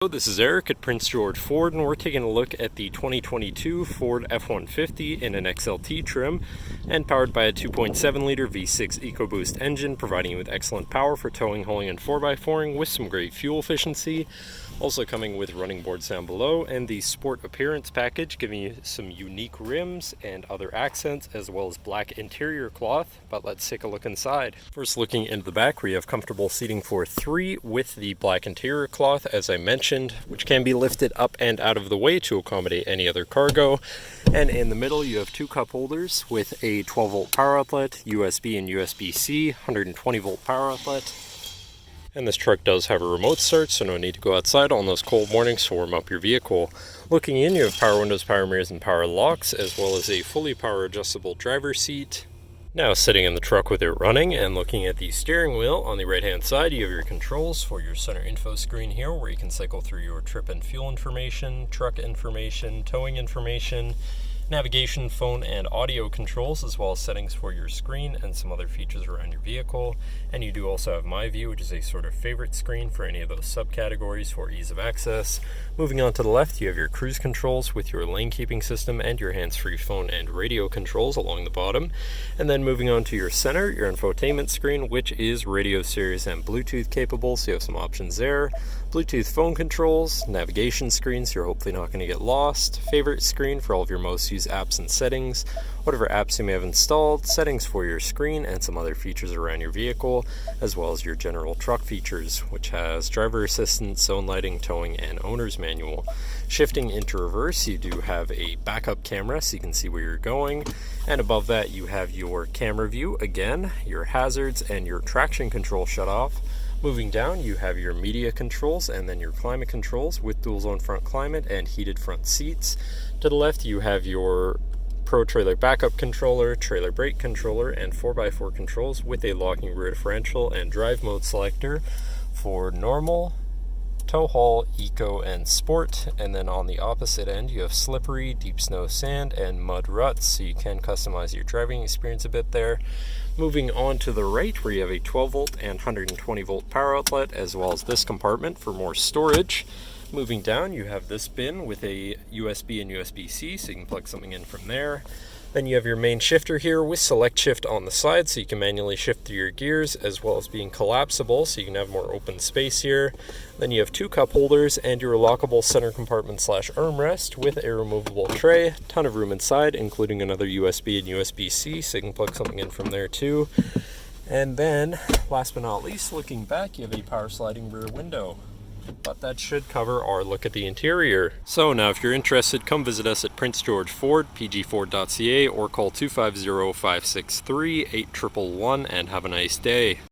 This is Eric at Prince George Ford, and we're taking a look at the 2022 Ford F-150 in an XLT trim and powered by a 2.7-liter V6 EcoBoost engine, providing you with excellent power for towing, hauling, and 4x4ing with some great fuel efficiency. Also coming with running boards down below and the Sport Appearance package, giving you some unique rims and other accents, as well as black interior cloth. But let's take a look inside. First, looking into the back, we have comfortable seating for 3 with the black interior cloth, as I mentioned, which can be lifted up and out of the way to accommodate any other cargo. And in the middle, you have 2 cup holders with a 12-volt power outlet, USB and USB-C, 120-volt power outlet. And this truck does have a remote start, so no need to go outside on those cold mornings to warm up your vehicle. Looking in, you have power windows, power mirrors, and power locks, as well as a fully power adjustable driver's seat. Now sitting in the truck with it running and looking at the steering wheel, on the right hand side you have your controls for your center info screen here, where you can cycle through your trip and fuel information, truck information, towing information, navigation, phone, and audio controls, as well as settings for your screen and some other features around your vehicle. And you do also have My View, which is a sort of favorite screen for any of those subcategories for ease of access. Moving on to the left, you have your cruise controls with your lane keeping system and your hands-free phone and radio controls along the bottom. And then moving on to your center, your infotainment screen, which is radio, Sirius, and Bluetooth capable, so you have some options there. Bluetooth phone controls, navigation screen, so you're hopefully not going to get lost, favorite screen for all of your most used apps and settings, whatever apps you may have installed, settings for your screen, and some other features around your vehicle, as well as your general truck features, which has driver assistance, zone lighting, towing, and owner's manual. Shifting into reverse, you do have a backup camera so you can see where you're going, and above that you have your camera view again, your hazards, and your traction control shut off. Moving down, you have your media controls and then your climate controls with dual zone front climate and heated front seats. To the left, you have your Pro Trailer Backup Controller, Trailer Brake Controller, and 4x4 controls with a locking rear differential and drive mode selector for normal, tow haul, eco, and sport. And then on the opposite end, you have slippery, deep snow, sand, and mud ruts, so you can customize your driving experience a bit there. Moving on to the right, where you have a 12-volt and 120-volt power outlet, as well as this compartment for more storage. Moving down, you have this bin with a USB and USB-C, so you can plug something in from there. Then you have your main shifter here with select shift on the side, so you can manually shift through your gears, as well as being collapsible, so you can have more open space here. Then you have 2 cup holders and your lockable center compartment / armrest with a removable tray. Ton of room inside, including another USB and USB-C, so you can plug something in from there too. And then, last but not least, looking back, you have a power sliding rear window. But that should cover our look at the interior. So now if you're interested, come visit us at Prince George Ford, pgford.ca, or call 250-563-8111 and have a nice day.